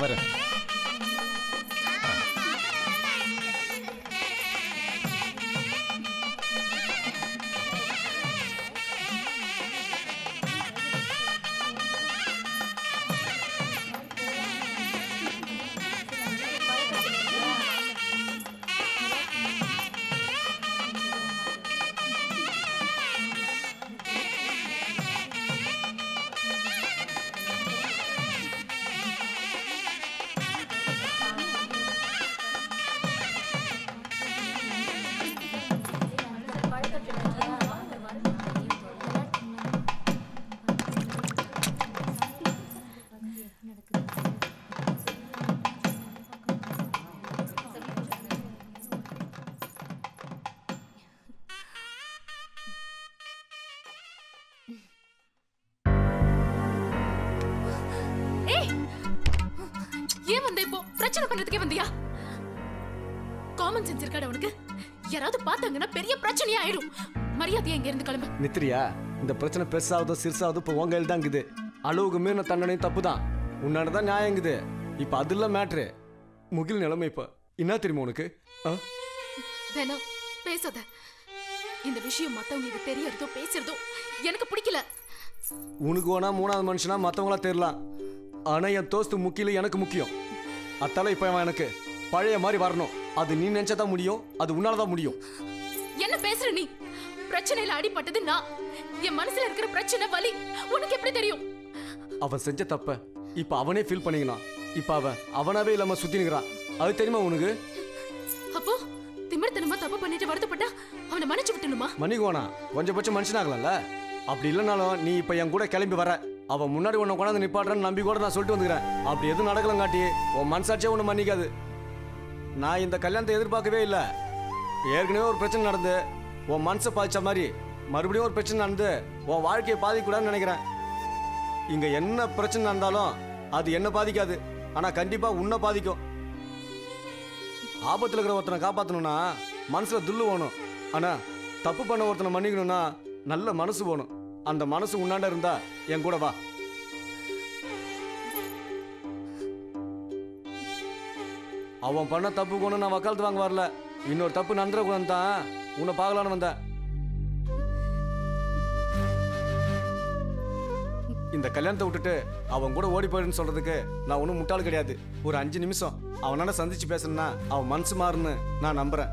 வரேன். பிரச்சனை பண்றதுக்கே வந்தியா? காமன் சென்ஸ் இருக்காடா உனக்கு? யாராவது பார்த்தாங்கன்னா பெரிய பிரச்சனையா ஆயிடும். மரியாதையா இங்க இருந்து கிளம்பு. நித்ரியா, இந்த பிரச்சனை பெருசாவதோ சிறுசாவதோ இப்போ உங்க கையில் தான் இருக்குது. அளவுக்கு மீறின தண்டனையும் தப்பு தான். உன்னாலதான் நியாயம் இருக்குது. இப்போ அதெல்லாம் மேட்ரு. முகில் நிலைமை இப்போ என்ன தெரியுமா உனக்கு? வேணாம் பேசாத. இந்த விஷயம் மத்தவங்களுக்கு தெரியறதோ பேசுறதோ எனக்கு பிடிக்கல. உனக்கு வேணா மூணாவது மனுஷனா மற்றவங்களா தெரியலாம். ஆனா என் தோஸ்து முக்கியம், எனக்கு முக்கியம். அத்தால இப்ப எனக்கு பழைய மாதிரி வரணும். அது நீ நினைச்சதான் முடியும், அது உன்னாலதான் முடியும். என்ன பேசுற நீ? பிரச்சனையில அடிபட்டது நான். என் மனசுல இருக்கிற பிரச்சனை வலி உனக்கு எப்படி தெரியும்? அவன் செஞ்ச தப்ப இப்ப அவனே ஃபீல் பண்ணிக்கணும். இப்ப அவனாவே இல்லாம சுத்தி நிக்கிறான். அது தெரியுமா உனக்கு? அப்போ திமிர்த்தனமா தப்பு பண்ணிட்டு வருத்தப்பட்டா அவனை மன்னிச்சு விட்டுணுமா? மன்னிக்குவானா? கொஞ்சம் பட்சம் மனுஷனாகலாம்ல. அப்படி இல்லைனாலும் நீ இப்ப என் கூட கிளம்பி வர. அவன் முன்னாடி உன்னை கொண்டாந்து நிப்பாடுறன்னு நம்பி கூட நான் சொல்லிட்டு வந்துக்கிறேன். அப்படி எதுவும் நடக்கலங்காட்டி உன் மனசாட்சியே உன்னை மன்னிக்காது. நான் இந்த கல்யாணத்தை எதிர்பார்க்கவே இல்லை. ஏற்கனவே ஒரு பிரச்சனை நடந்து உன் மனசை பாதிச்ச மாதிரி மறுபடியும் ஒரு பிரச்சனை நடந்து உன் வாழ்க்கையை பாதிக்கூடாதுன்னு நினைக்கிறேன். இங்க என்ன பிரச்சனை நடந்தாலும் அது என்ன பாதிக்காது, ஆனா கண்டிப்பா உன்னை பாதிக்கும். ஆபத்துல இருக்கிற ஒருத்தனை காப்பாற்றணும்னா மனசுல துள்ளு வேணும். ஆனா தப்பு பண்ண ஒருத்தனை மன்னிக்கணும்னா நல்ல மனசு வேணும். அந்த மனசு உன்னாண்ட இருந்தா என் கூட வா. அவன் பண்ண தப்பு கொண்டு நான் வக்காலத்து வாங்க வரல. இன்னொரு தப்பு நடந்துடக்கூடாது தான் உன்னை பார்க்கலான்னு வந்தேன். இந்த கல்யாணத்தை விட்டுட்டு அவன் கூட ஓடி போயிடுன்னு சொல்றதுக்கு நான் ஒன்றும் முட்டாள் கிடையாது. ஒரு 5 நிமிஷம் அவனால சந்திச்சு பேசணும்னா அவன் மனசு மாறுன்னு நான் நம்புறேன்.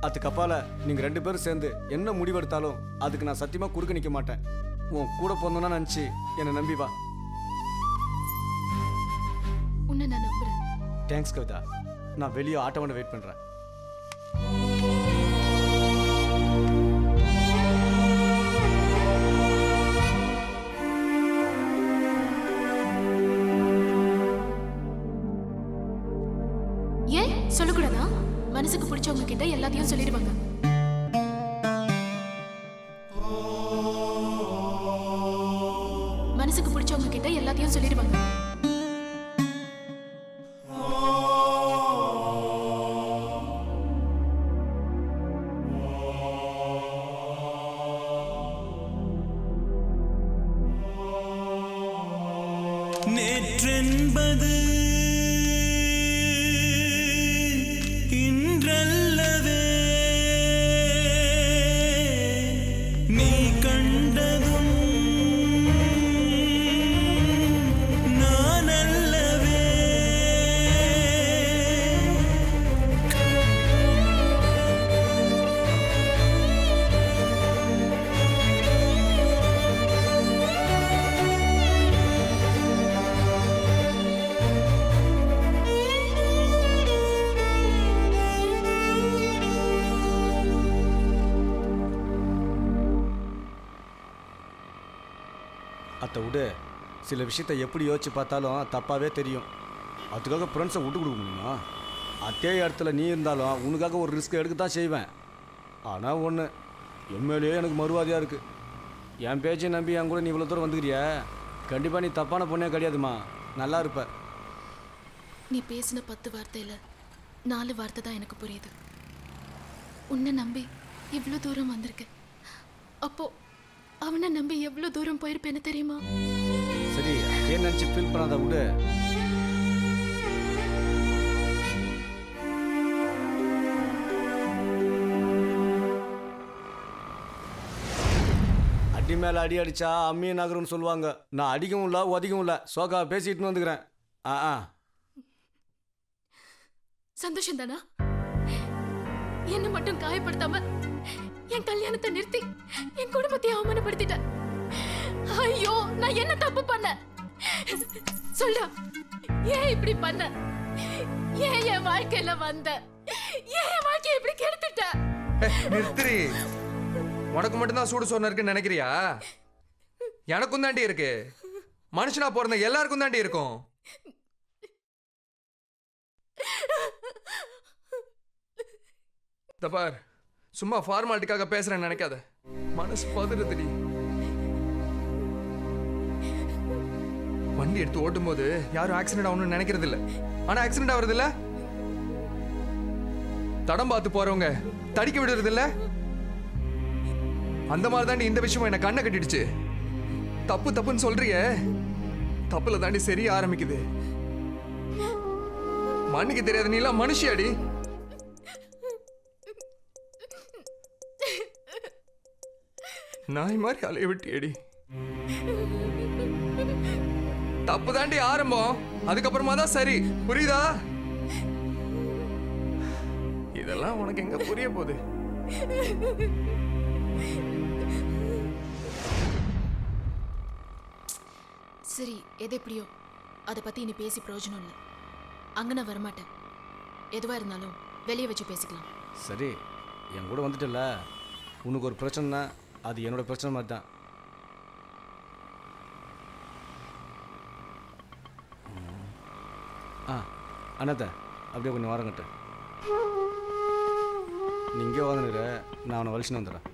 அதுக்கப்பால நீங்க 2 பேரும் சேர்ந்து என்ன முடிவெடுத்தாலும் அதுக்கு நான் சத்தியமா குறுக்க நிக்க மாட்டேன். உன் கூட போனோம்னா நினைச்சு என்னை நம்பி வா. உன்னை நான் நம்புறேன். தேங்க்ஸ் கவிதா. நான் வெளியே ஆட்டோவோட வெயிட் பண்றேன். ஏன் சொல்லக்கூடாதா? மனசுக்கு பிடிச்சவங்க கிட்ட எல்லாத்தையும் சொல்லிடுவாங்க. மனசுக்கு பிடிச்சவங்க கிட்ட எல்லாத்தையும் சொல்லிடுவாங்க. நேற்றென்பது இன்றல்லவே நீ கண்டதும் நான் அல்லவே. அத்தை விடு. சில விஷயத்தை எப்படி யோசிச்சு பார்த்தாலும் தப்பாகவே தெரியும். அதுக்காக ஃப்ரெண்ட்ஸை விட்டு கொடுக்க முடியுமா? அதே இடத்துல நீ இருந்தாலும் உனக்காக ஒரு ரிஸ்க் எடுக்க தான் செய்வேன். ஆனால் ஒன்று, எம்எல்ஏ எனக்கு மறுவாதியாக இருக்குது. என் பேச்சை நம்பி என் கூட நீ இவ்வளோ தூரம் வந்துக்கிறிய, கண்டிப்பாக நீ தப்பான பொண்ணே கிடையாதுமா. நல்லா இருப்ப. நீ பேசின 10 வார்த்தையில 4 வார்த்தை தான் எனக்கு புரியுது. உன்னை நம்பி இவ்வளோ தூரம் வந்திருக்க. அப்போ அவனை நம்பி எவ்வளோ தூரம் போயிருப்பேன்னு தெரியுமா? சரி, ஏன் நினச்சி ஃபீல் பண்ணாத விடு. அடி மேலே அடி அடிச்சா அம்மியை நகரும்னு சொல்லுவாங்க. நான் அடிக்கவும் இல்லை ஒதிக்கவும் இல்லை, சோகா பேசிட்டுன்னு வந்துக்கிறேன். சந்தோஷம் தானா? என்ன மட்டும் காயப்படுத்தாம என் கல்யாணத்தை நிறுத்தி என் குடும்பத்தை அவமானப்படுத்திட்ட. ஐயோ, நான் என்ன தப்பு பண்ண? சொல்ல, ஏன் இப்படி பண்ண? ஏன் என் வாழ்க்கையில வந்த? ஏன் என் வாழ்க்கையை இப்படி கெடுத்துட்ட? நிறுத்திரி. உனக்கு மட்டும்தான் சூடு சொன்ன இருக்குன்னு நினைக்கிறியா? எனக்கும் தாண்டி இருக்கு. மனுஷனா பிறந்த எல்லாருக்கும் தாண்டி இருக்கும். தபார், சும்மா ஃபார்மாலிட்டிக்காக பேசுறேன்னு நினைக்காத. மனசு பதறுதுடி. வண்டி எடுத்து ஓட்டும் போது யாரும் ஆக்சிடென்ட் ஆகணும்னு நினைக்கிறது இல்ல. ஆனா ஆக்சிடென்ட் ஆகுறது இல்ல. தடம் பார்த்து போறவங்க தடிக்க விடுறது இல்ல. அந்த மாதிரி தாண்டி இந்த விஷயம் என்ன கண்ணை கட்டிடுச்சு. தப்பு தப்புன்னு சொல்றிய, தப்புல தாண்டி சரியா ஆரம்பிக்குது. மண்ணுக்கு தெரியாத நீ எல்லாம் மனுஷியாடி. நாய் மாதிரி அலைய விட்டியடி. தப்பு தாண்டி ஆரம்பம், அதுக்கப்புறமா தான் சரி. புரியுதா? இதெல்லாம் உனக்கு எங்க புரிய போகுது? சரி, எது எப்படியோ அதை பத்தி இனி பேசி பிரயோஜனம் இல்லை. அங்க நான் வரமாட்டேன். எதுவா இருந்தாலும் வெளியே வச்சு பேசிக்கலாம். சரி, என் கூட வந்துட்டல. உனக்கு ஒரு பிரச்சனைனா அது என்னோட பிரச்சனை மாதிரி தான். அண்ணாத்த அப்படியே கொஞ்சம் வாரங்கட்ட. நீ இங்கே வாங்கினுற, நான் அவனை வலிச்சுன்னு வந்துடுறேன்.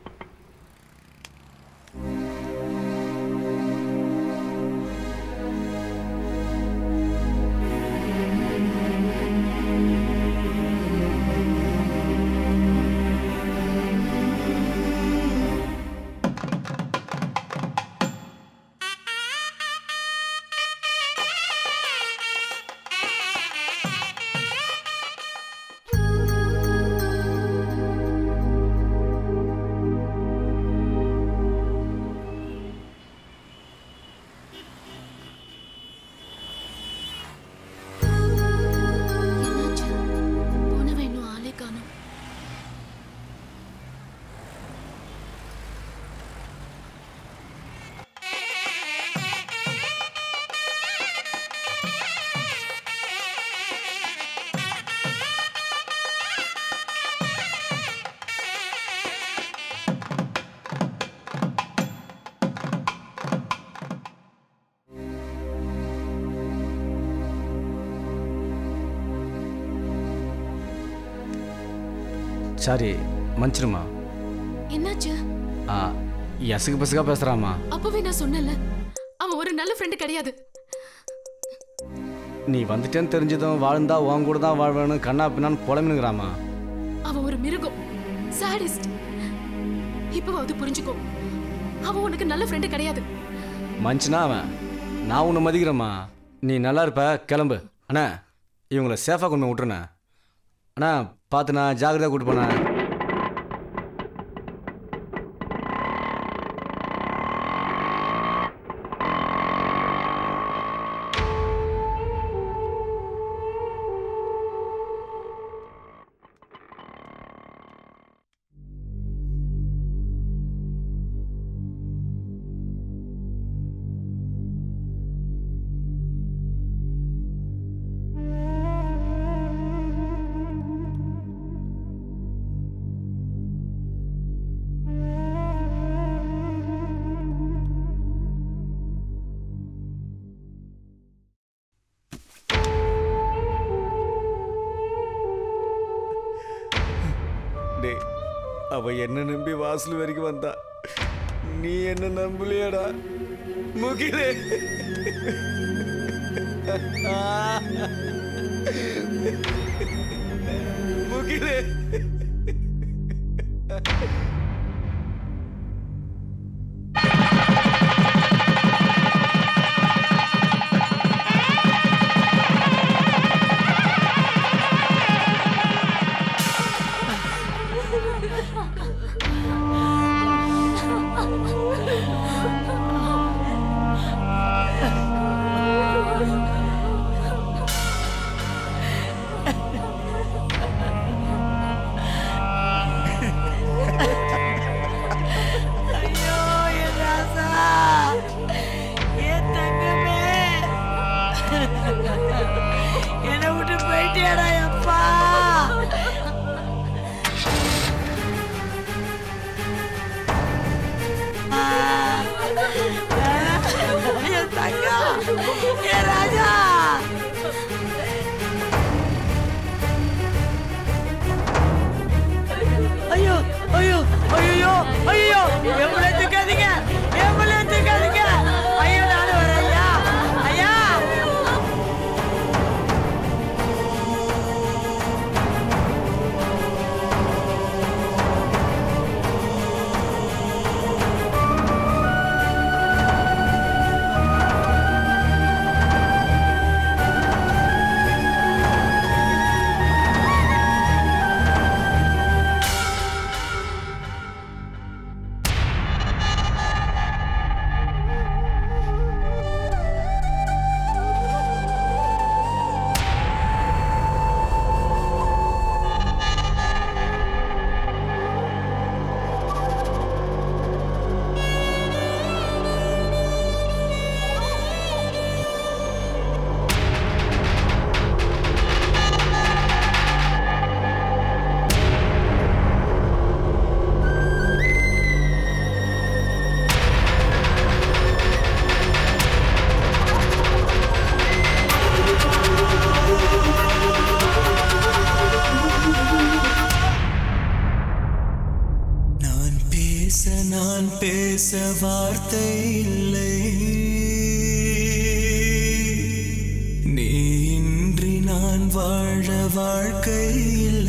சாரி, மன்னிச்சிருமா. என்னாச்சு? எசுக்கு பசுக்கா பேசுறாமா. அப்பவே நான் சொன்னல, அவன் ஒரு நல்ல ஃப்ரெண்டு கிடையாது. நீ வந்துட்டேன்னு தெரிஞ்சதும் வாழ்ந்தா உன் கூட தான் வாழ்வேன்னு கண்ணா பின்னான்னு புலம்பினுங்கிறாமா. அவன் ஒரு மிருகம், சாடிஸ்ட். இப்போ அது புரிஞ்சுக்கோ, அவன் உனக்கு நல்ல ஃப்ரெண்டு கிடையாது. மனுஷனா அவன். நான் உன்னை மதிக்கிறேம்மா. நீ நல்லா இருப்ப, கிளம்பு. அண்ணா, இவங்கள சேஃபாக கொண்டு விட்டுருண்ணே. அண்ணா பார்த்து நான் ஜாகிரதையாக கூட்டு போனேன். அவ என்ன நம்பி வாசல் வரைக்கும் வந்தா, நீ என்ன நம்பலையாடா முகிலே? முகிலே, ராஜா ஐயோ ஐயோ ஐயோ ஐயோ எவ்வளவு தூக்காதீங்க எவ்வளவு தூக்காதீங்க ஐயோ நானும் வரேன் ஐயா ஐயா நான் பேச வார்த்தை இல்லை நீ இன்றி நான் வாழ வாழ்க்கை இல்லை